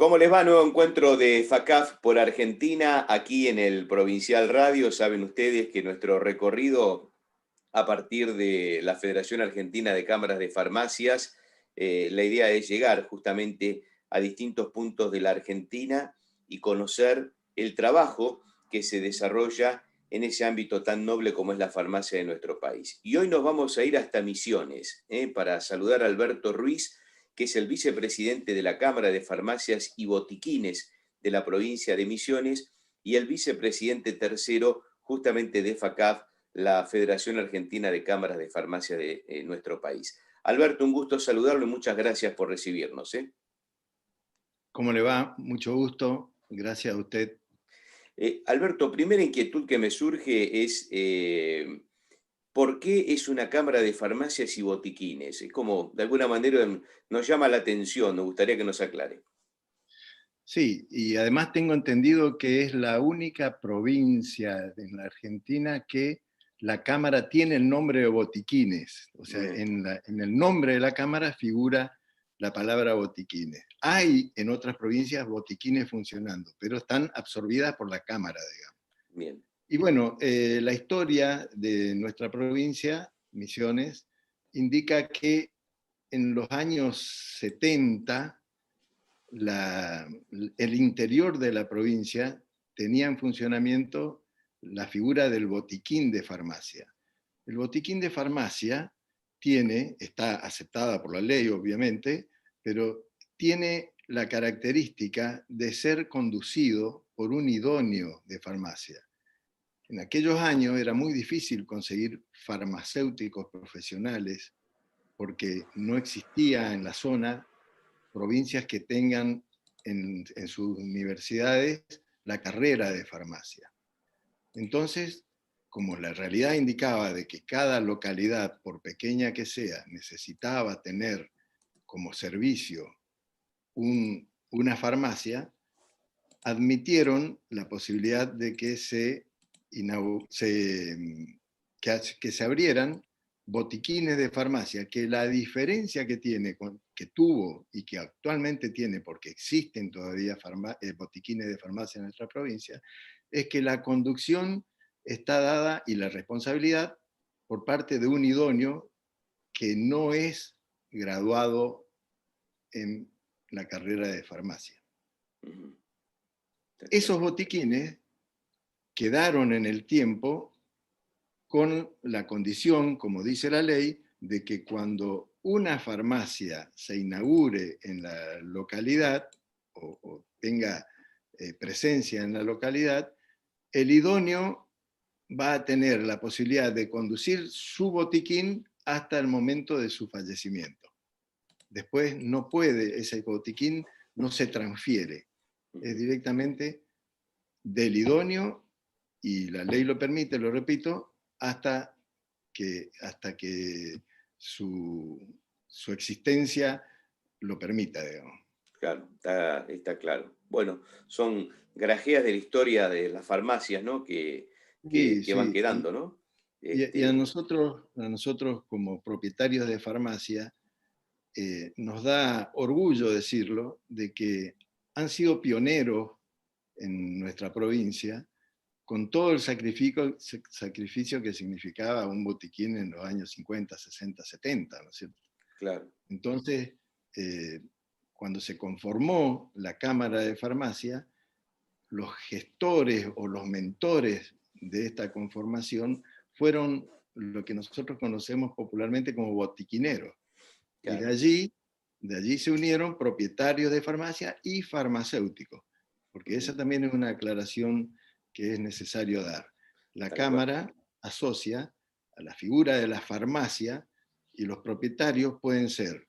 ¿Cómo les va? Nuevo encuentro de FACAF por Argentina, aquí en el Provincial Radio. Saben ustedes que nuestro recorrido a partir de la Federación Argentina de Cámaras de Farmacias, la idea es llegar justamente a distintos puntos de la Argentina y conocer el trabajo que se desarrolla en ese ámbito tan noble como es la farmacia de nuestro país. Y hoy nos vamos a ir hasta Misiones, para saludar a Alberto Ruiz, que es el vicepresidente de la Cámara de Farmacias y Botiquines de la provincia de Misiones y el vicepresidente tercero justamente de FACAF, la Federación Argentina de Cámaras de Farmacia de nuestro país. Alberto, un gusto saludarlo y muchas gracias por recibirnos. ¿Cómo le va? Mucho gusto. Gracias a usted. Alberto, primera inquietud que me surge es ¿por qué es una Cámara de Farmacias y Botiquines? Es como, de alguna manera, nos llama la atención, nos gustaría que nos aclare. Sí, y además tengo entendido que es la única provincia en la Argentina que la Cámara tiene el nombre de botiquines. O sea, en el nombre de la Cámara figura la palabra botiquines. Hay en otras provincias botiquines funcionando, pero están absorbidas por la Cámara, digamos. Bien. Y bueno, la historia de nuestra provincia, Misiones, indica que en los años 70, el interior de la provincia tenía en funcionamiento la figura del botiquín de farmacia. El botiquín de farmacia está aceptada por la ley, obviamente, pero tiene la característica de ser conducido por un idóneo de farmacia. En aquellos años era muy difícil conseguir farmacéuticos profesionales porque no existía en la zona provincias que tengan en sus universidades la carrera de farmacia. Entonces, como la realidad indicaba de que cada localidad, por pequeña que sea, necesitaba tener como servicio una farmacia, admitieron la posibilidad de que que se abrieran botiquines de farmacia, que la diferencia que tuvo y que actualmente tiene, porque existen todavía botiquines de farmacia en nuestra provincia, es que la conducción está dada y la responsabilidad por parte de un idóneo que no es graduado en la carrera de farmacia. Esos botiquines quedaron en el tiempo con la condición, como dice la ley, de que cuando una farmacia se inaugure en la localidad o tenga presencia en la localidad, el idóneo va a tener la posibilidad de conducir su botiquín hasta el momento de su fallecimiento. Después no puede, ese botiquín no se transfiere, es directamente del idóneo, y la ley lo permite, lo repito, hasta que su existencia lo permita, digamos. Claro, está claro. Bueno, son grajeas de la historia de las farmacias, ¿no? Que van Sí. quedando, ¿no? Y a nosotros como propietarios de farmacia, nos da orgullo decirlo, de que han sido pioneros en nuestra provincia con todo el sacrificio que significaba un botiquín en los años 50, 60, 70, ¿no es cierto? Claro. Entonces, cuando se conformó la Cámara de Farmacia, los gestores o los mentores de esta conformación fueron lo que nosotros conocemos popularmente como botiquineros. Claro. Y de allí se unieron propietarios de farmacia y farmacéuticos, porque esa también es una aclaración que es necesario dar. La Cámara asocia a la figura de la farmacia, y los propietarios pueden ser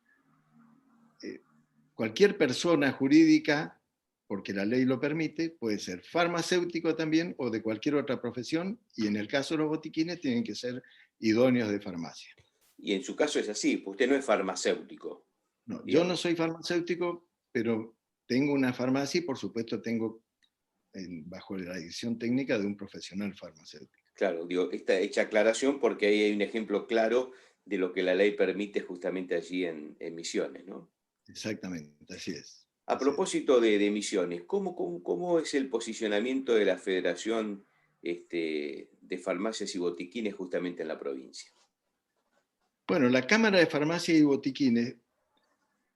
cualquier persona jurídica, porque la ley lo permite, puede ser farmacéutico también o de cualquier otra profesión, y en el caso de los botiquines tienen que ser idóneos de farmacia. Y en su caso es así, usted no es farmacéutico. No, yo no soy farmacéutico, pero tengo una farmacia y por supuesto tengo bajo la dirección técnica de un profesional farmacéutico. Claro, digo, esta hecha aclaración porque ahí hay un ejemplo claro de lo que la ley permite justamente allí en Misiones, ¿no? Exactamente, así es. A propósito de Misiones, ¿cómo es el posicionamiento de la Federación de Farmacias y Botiquines justamente en la provincia? Bueno, la Cámara de Farmacia y Botiquines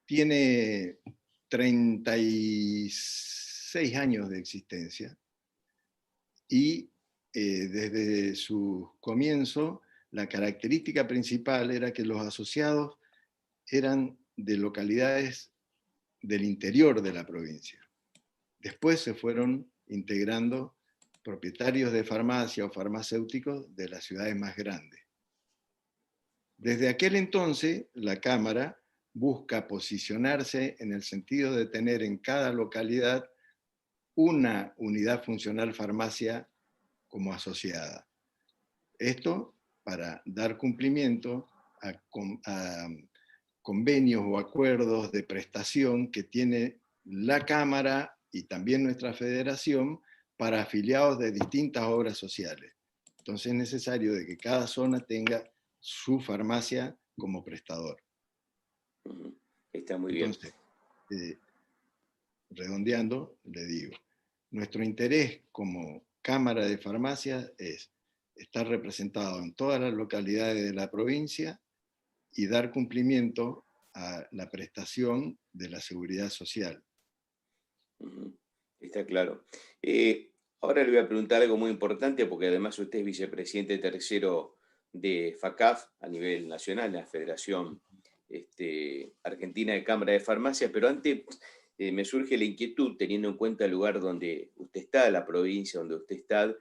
tiene 36 años de existencia y desde su comienzo la característica principal era que los asociados eran de localidades del interior de la provincia. Después se fueron integrando propietarios de farmacia o farmacéuticos de las ciudades más grandes. Desde aquel entonces, la Cámara busca posicionarse en el sentido de tener en cada localidad una unidad funcional farmacia como asociada. Esto para dar cumplimiento a convenios o acuerdos de prestación que tiene la Cámara y también nuestra federación para afiliados de distintas obras sociales. Entonces es necesario de que cada zona tenga su farmacia como prestador. Está muy bien. Entonces, redondeando, le digo, nuestro interés como Cámara de Farmacias es estar representado en todas las localidades de la provincia y dar cumplimiento a la prestación de la seguridad social. Está claro. Ahora le voy a preguntar algo muy importante, porque además usted es vicepresidente tercero de FACAF a nivel nacional, la Federación Argentina de Cámara de Farmacias, pero antes me surge la inquietud, teniendo en cuenta el lugar donde usted está, la provincia donde usted está,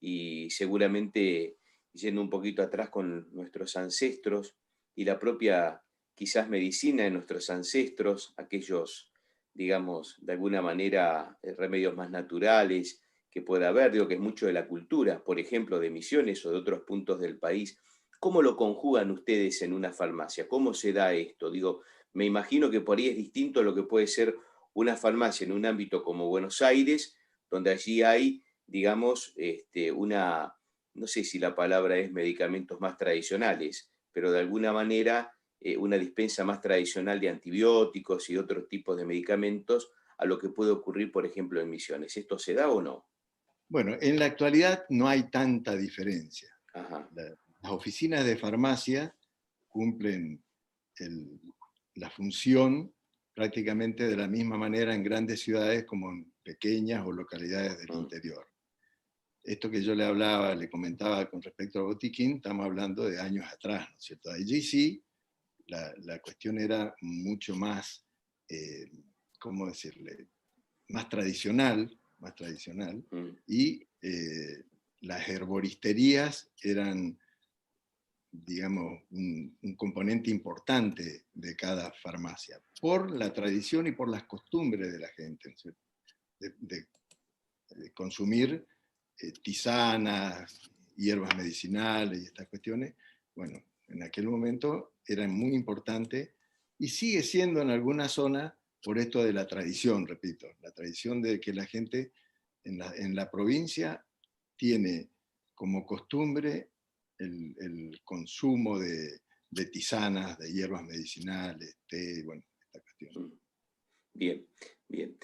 y seguramente yendo un poquito atrás con nuestros ancestros y la propia, quizás, medicina de nuestros ancestros, aquellos, digamos, de alguna manera, remedios más naturales que pueda haber, digo que es mucho de la cultura, por ejemplo, de Misiones o de otros puntos del país. ¿Cómo lo conjugan ustedes en una farmacia? ¿Cómo se da esto? Digo, me imagino que por ahí es distinto a lo que puede ser una farmacia en un ámbito como Buenos Aires, donde allí hay, digamos, no sé si la palabra es medicamentos más tradicionales, pero de alguna manera una dispensa más tradicional de antibióticos y otros tipos de medicamentos a lo que puede ocurrir, por ejemplo, en Misiones. ¿Esto se da o no? Bueno, en la actualidad no hay tanta diferencia. Ajá. Las oficinas de farmacia cumplen la función prácticamente de la misma manera en grandes ciudades como en pequeñas o localidades del interior. Esto que yo le hablaba, le comentaba con respecto al botiquín, estamos hablando de años atrás, ¿no es cierto? Allí sí, la cuestión era mucho más, ¿cómo decirle? Más tradicional, y las herboristerías eran, digamos, un componente importante de cada farmacia, por la tradición y por las costumbres de la gente, de consumir tisanas, hierbas medicinales y estas cuestiones. Bueno, en aquel momento eran muy importantes y sigue siendo en alguna zona por esto de la tradición, repito, la tradición de que la gente en la provincia tiene como costumbre el consumo de tisanas, de hierbas medicinales, té, bueno, esta cuestión. Bien, bien.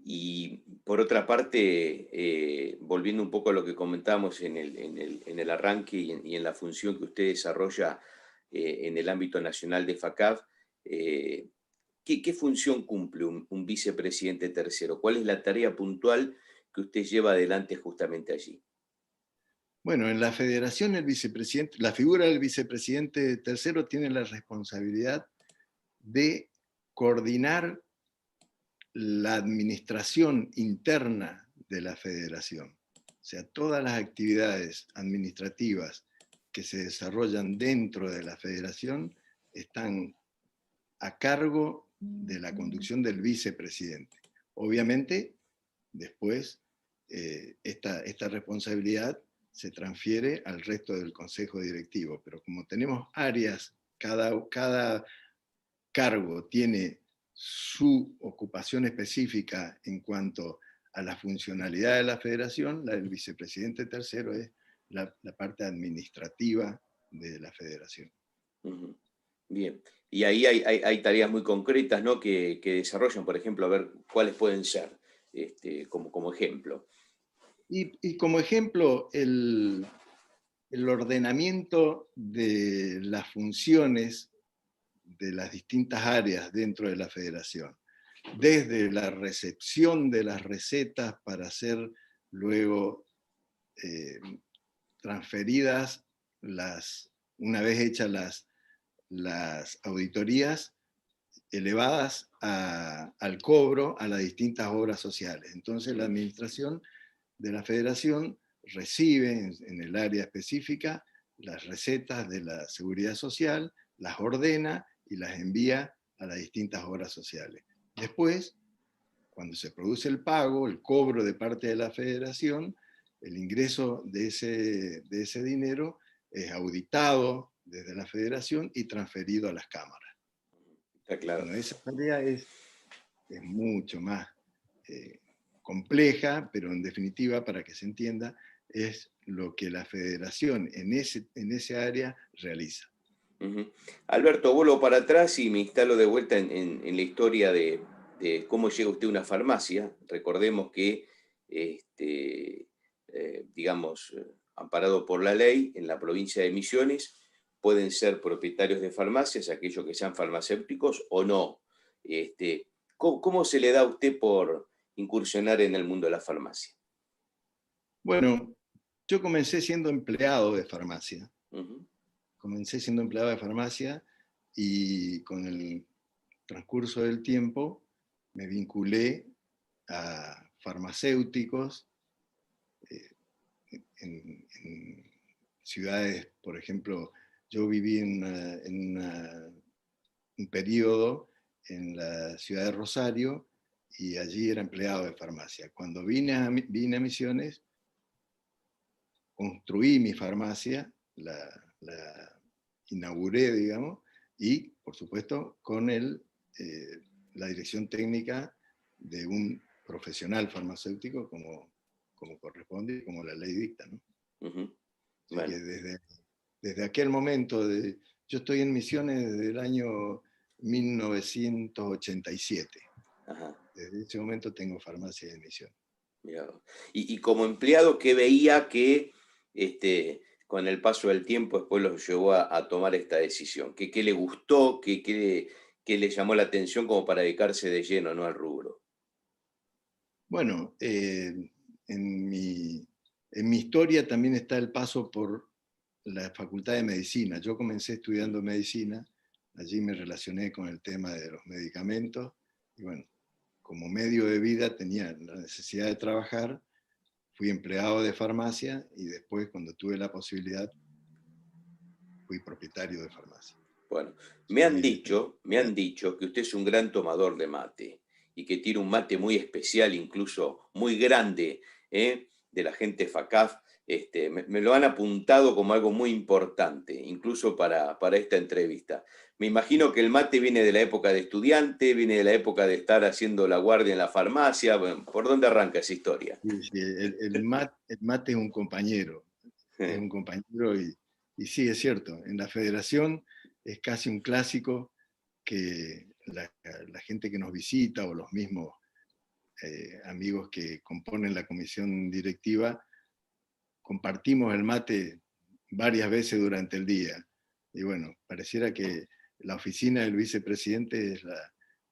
Y por otra parte, volviendo un poco a lo que comentábamos en el arranque y en la función que usted desarrolla en el ámbito nacional de FACAF, ¿qué función cumple un vicepresidente tercero? ¿Cuál es la tarea puntual que usted lleva adelante justamente allí? Bueno, en la federación el vicepresidente, la figura del vicepresidente tercero tiene la responsabilidad de coordinar la administración interna de la federación. O sea, todas las actividades administrativas que se desarrollan dentro de la federación están a cargo de la conducción del vicepresidente. Obviamente, después, esta responsabilidad se transfiere al resto del consejo directivo, pero como tenemos áreas, cada cargo tiene su ocupación específica en cuanto a la funcionalidad de la federación, la del vicepresidente tercero es la parte administrativa de la federación. Bien. Y ahí hay tareas muy concretas, ¿no? que desarrollan, por ejemplo, a ver cuáles pueden ser, como ejemplo. Y como ejemplo, el ordenamiento de las funciones de las distintas áreas dentro de la federación, desde la recepción de las recetas para ser luego transferidas, una vez hechas las auditorías, elevadas al cobro a las distintas obras sociales. Entonces la administración de la federación recibe en el área específica las recetas de la seguridad social, las ordena y las envía a las distintas obras sociales. Después, cuando se produce el pago, el cobro de parte de la federación, el ingreso de ese dinero es auditado desde la federación y transferido a las cámaras. Está claro. Bueno, esa tarea es mucho más compleja, pero en definitiva, para que se entienda, es lo que la federación en ese área realiza. Alberto, vuelvo para atrás y me instalo de vuelta en la historia de cómo llega usted a una farmacia. Recordemos que, digamos, amparado por la ley, en la provincia de Misiones pueden ser propietarios de farmacias, aquellos que sean farmacéuticos o no. ¿Cómo se le da a usted por incursionar en el mundo de la farmacia? Bueno, yo comencé siendo empleado de farmacia. Uh-huh. Comencé siendo empleado de farmacia y con el transcurso del tiempo me vinculé a farmacéuticos en ciudades, por ejemplo, yo viví un periodo en la ciudad de Rosario y allí era empleado de farmacia. Cuando vine a Misiones, construí mi farmacia, la inauguré, digamos, y por supuesto con la dirección técnica de un profesional farmacéutico como corresponde y como la ley dicta, ¿no? Uh-huh. Así Bueno. que desde aquel momento, yo estoy en Misiones desde el año 1987. Ajá. Desde ese momento tengo farmacia de Misiones. Y como empleado, ¿qué veía que con el paso del tiempo después los llevó a tomar esta decisión? ¿Qué le gustó? ¿Qué le llamó la atención como para dedicarse de lleno, ¿no?, al rubro? Bueno, en mi historia también está el paso por la Facultad de Medicina. Yo comencé estudiando medicina, allí me relacioné con el tema de los medicamentos y bueno, como medio de vida tenía la necesidad de trabajar, fui empleado de farmacia y después cuando tuve la posibilidad fui propietario de farmacia. Bueno, Así que, me han dicho que usted es un gran tomador de mate y que tiene un mate muy especial, incluso muy grande, de la gente FACAF. Me lo han apuntado como algo muy importante, incluso para esta entrevista. Me imagino que el mate viene de la época de estudiante, viene de la época de estar haciendo la guardia en la farmacia. Bueno, ¿por dónde arranca esa historia? sí, sí, el mate es un compañero y sí, es cierto, en la federación es casi un clásico que la gente que nos visita o los mismos amigos que componen la comisión directiva, compartimos el mate varias veces durante el día. Y bueno, pareciera que la oficina del vicepresidente es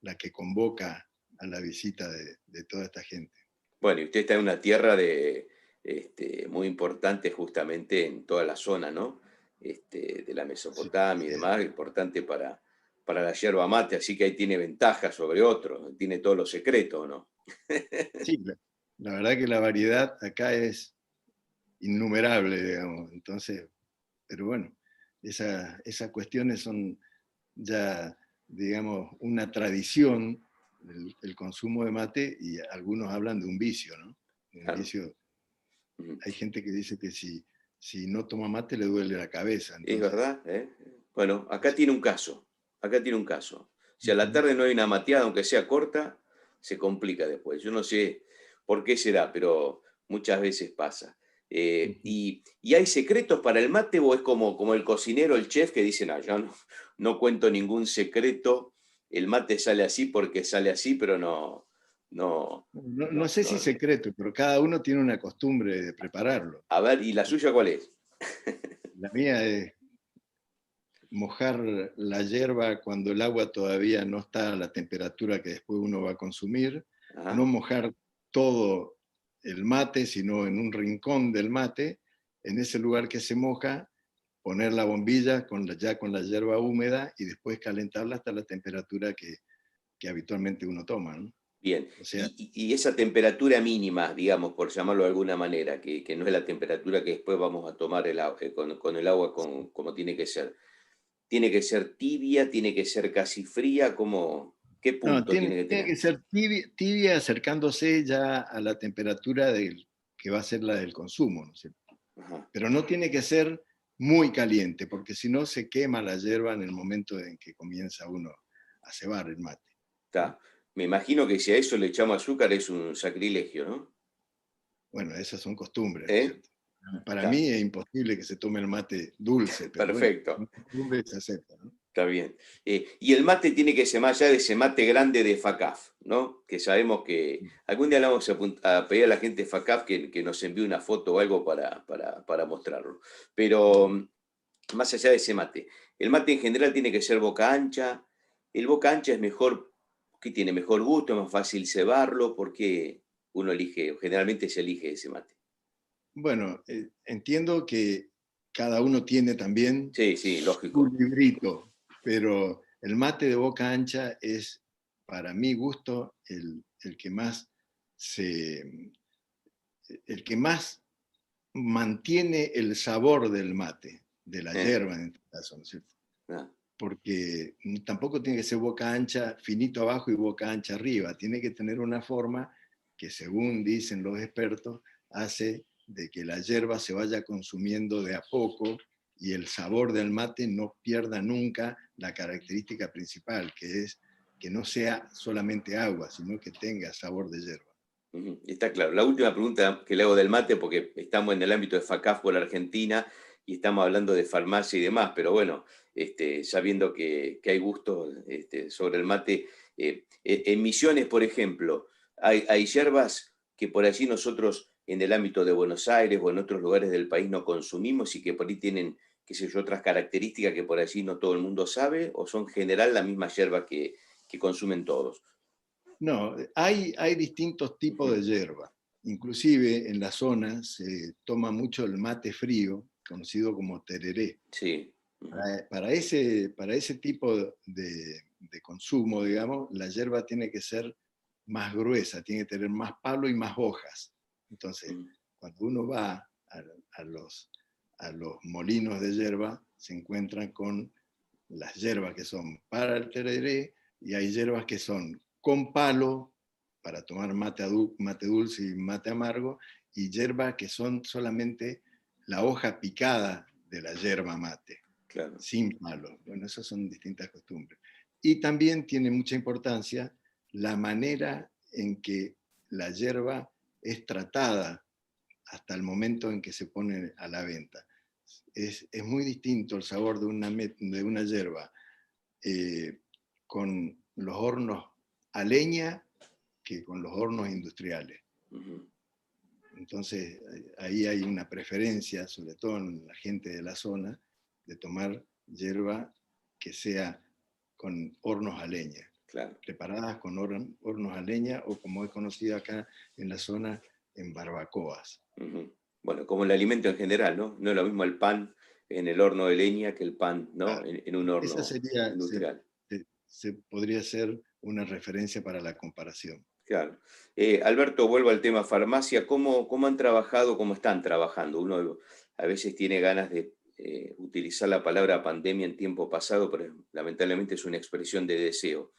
la que convoca a la visita de toda esta gente. Bueno, y usted está en una tierra muy importante justamente en toda la zona, ¿no? De la Sí, Mesopotamia y demás, importante para la yerba mate, así que ahí tiene ventajas sobre otros, tiene todos los secretos, ¿no? sí, la verdad que la variedad acá es innumerable, digamos. Entonces, pero bueno, esas cuestiones son ya, digamos, una tradición, el consumo de mate, y algunos hablan de un vicio, ¿no? Un Claro. vicio. Ujú. Hay gente que dice que si no toma mate le duele la cabeza, Es entonces. verdad, ¿eh? Bueno, acá Sí. tiene un caso, acá tiene un caso. Si a la Ujú. tarde no hay una mateada, aunque sea corta, se complica después. Yo no sé por qué será, pero muchas veces pasa. ¿Y hay secretos para el mate o es como el cocinero, el chef que dice, no, yo no cuento ningún secreto, el mate sale así porque sale así, pero no, no, No sé si secreto, pero cada uno tiene una costumbre de prepararlo. A ver, ¿y la suya cuál es? La mía es mojar la hierba cuando el agua todavía no está a la temperatura que después uno va a consumir, Ajá. no mojar todo el mate, sino en un rincón del mate, en ese lugar que se moja, poner la bombilla ya con la hierba húmeda y después calentarla hasta la temperatura que habitualmente uno toma, ¿no? Bien, O sea, y esa temperatura mínima, digamos, por llamarlo de alguna manera, que no es la temperatura que después vamos a tomar con el agua como tiene que ser tibia, tiene que ser casi fría, ¿qué no, punto tiene que tiene tener? que ser tibia, acercándose ya a la temperatura que va a ser la del consumo, ¿no es cierto? Ajá, Pero no tiene que ser muy caliente, porque si no se quema la hierba en el momento en que comienza uno a cebar el mate, ¿no? está. Me imagino que si a eso le echamos azúcar es un sacrilegio, ¿no? Bueno, esas son costumbres, ¿no es ¿Eh? cierto? Para Está, mí es imposible que se tome el mate dulce, pero bueno, perfecto. son costumbres, se acepta, ¿no? Está bien. Y el mate tiene que ser más allá de ese mate grande de FACAF, ¿no? Que sabemos que algún día le vamos a pedir a la gente de FACAF que nos envíe una foto o algo para mostrarlo. Pero más allá de ese mate, el mate en general tiene que ser boca ancha. El boca ancha es mejor, que tiene mejor gusto, es más fácil cebarlo, porque uno elige, generalmente se elige ese mate. Bueno, entiendo que cada uno tiene también Sí, sí, su lógico. librito, pero el mate de boca ancha es, para mi gusto, el que más se, el que más mantiene el sabor del mate, de la Eh, hierba en este caso, ¿no es cierto? ah, Porque tampoco tiene que ser boca ancha, finito abajo y boca ancha arriba, tiene que tener una forma que, según dicen los expertos, hace de que la hierba se vaya consumiendo de a poco y el sabor del mate no pierda nunca la característica principal, que es que no sea solamente agua, sino que tenga sabor de hierba. Ujú, está claro. La última pregunta que le hago del mate, porque estamos en el ámbito de FACAF por Argentina y estamos hablando de farmacia y demás, pero bueno, sabiendo que hay gustos sobre el mate, en Misiones, por ejemplo, hay hierbas que por allí nosotros en el ámbito de Buenos Aires o en otros lugares del país no consumimos y que por ahí tienen, qué sé yo, otras características que por allí no todo el mundo sabe, o son en general la misma hierba que consumen todos. No, hay distintos tipos Ujú, de hierba. Inclusive en la zona se toma mucho el mate frío, conocido como tereré. sí. Ujú, Para ese tipo de consumo, digamos, la hierba tiene que ser más gruesa, tiene que tener más palo y más hojas. Entonces, ujú, cuando uno va a los molinos de hierba, se encuentran con las hierbas que son para el tereré y hay hierbas que son con palo para tomar mate dulce y mate amargo y hierbas que son solamente la hoja picada de la hierba mate, claro. sin palo. Bueno, esas son distintas costumbres. Y también tiene mucha importancia la manera en que la hierba es tratada hasta el momento en que se pone a la venta. Es muy distinto el sabor de una hierba con los hornos a leña que con los hornos industriales. Ujú. Entonces, ahí hay una preferencia, sobre todo en la gente de la zona, de tomar hierba que sea con hornos a leña, Claro. preparadas con hornos a leña o como es conocido acá en la zona, en barbacoas. Ujú. Bueno, como el alimento en general, ¿no? No es lo mismo el pan en el horno de leña que el pan, ¿no? Claro, En un esa horno sería, industrial. podría ser una referencia para la comparación. Claro. Alberto, vuelvo al tema farmacia. ¿Cómo han trabajado, cómo están trabajando? Uno a veces tiene ganas de utilizar la palabra pandemia en tiempo pasado, pero lamentablemente es una expresión de deseo.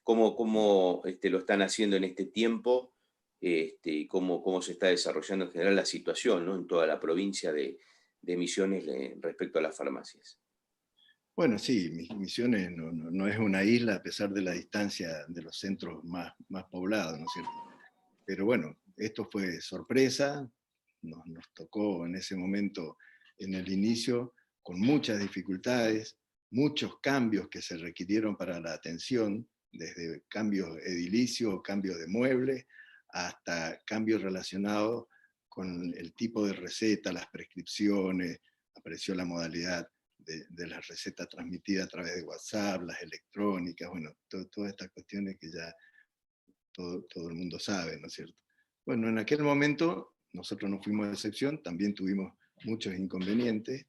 ¿Cómo lo están haciendo en este tiempo? Y cómo se está desarrollando en general la situación, ¿no? En toda la provincia de Misiones respecto a las farmacias. Bueno, sí, Misiones no es una isla a pesar de la distancia de los centros más poblados, ¿no es cierto? Pero bueno, esto fue sorpresa, nos tocó en ese momento, en el inicio, con muchas dificultades, muchos cambios que se requirieron para la atención, desde cambios edilicios, cambios de muebles, hasta cambios relacionados con el tipo de receta, las prescripciones, apareció la modalidad de la receta transmitida a través de WhatsApp, las electrónicas, bueno, todas estas cuestiones que ya todo el mundo sabe, ¿no es cierto? Bueno, en aquel momento nosotros no fuimos de excepción, también tuvimos muchos inconvenientes,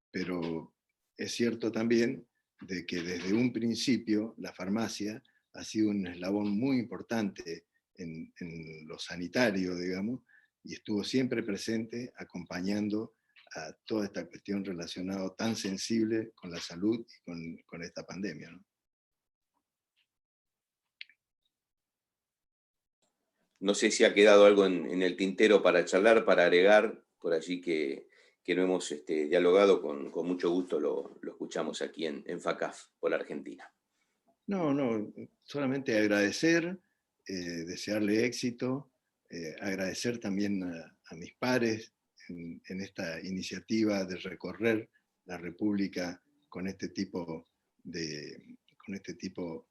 pero es cierto también de que desde un principio la farmacia ha sido un eslabón muy importante en lo sanitario, digamos, y estuvo siempre presente acompañando a toda esta cuestión relacionada tan sensible con la salud y con esta pandemia, ¿no? No sé si ha quedado algo en el tintero para charlar, para agregar, por allí que no hemos dialogado, con mucho gusto lo escuchamos aquí en FACAF por Argentina. No, solamente agradecer, desearle éxito, agradecer también a mis pares en esta iniciativa de recorrer la República con este tipo con este tipo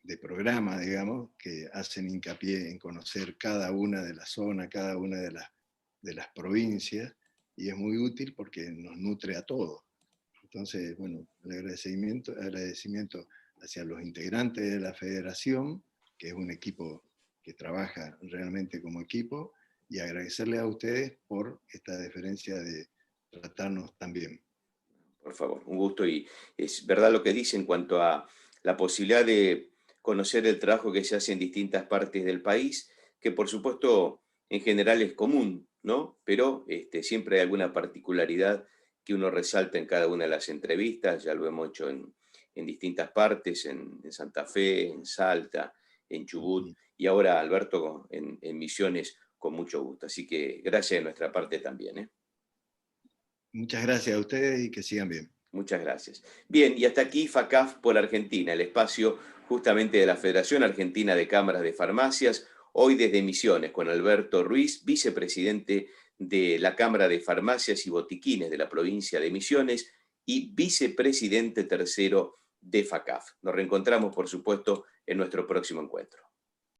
de programa, digamos, que hacen hincapié en conocer cada una de las zonas, cada una de las provincias, y es muy útil porque nos nutre a todos. Entonces, bueno, el agradecimiento hacia los integrantes de la federación, que es un equipo que trabaja realmente como equipo, y agradecerles a ustedes por esta deferencia de tratarnos tan bien. Por favor, un gusto, y es verdad lo que dice en cuanto a la posibilidad de conocer el trabajo que se hace en distintas partes del país, que por supuesto en general es común, ¿no? Pero siempre hay alguna particularidad que uno resalta en cada una de las entrevistas. Ya lo hemos hecho en distintas partes, en Santa Fe, en Salta, en Chubut, y ahora Alberto en Misiones, con mucho gusto. Así que gracias de nuestra parte también, ¿eh? Muchas gracias a ustedes y que sigan bien. Muchas gracias. Bien, y hasta aquí FACAF por Argentina, el espacio justamente de la Federación Argentina de Cámaras de Farmacias, hoy desde Misiones, con Alberto Ruiz, vicepresidente de la Cámara de Farmacias y Botiquines de la provincia de Misiones y vicepresidente tercero de FACAF. Nos reencontramos, por supuesto, en nuestro próximo encuentro.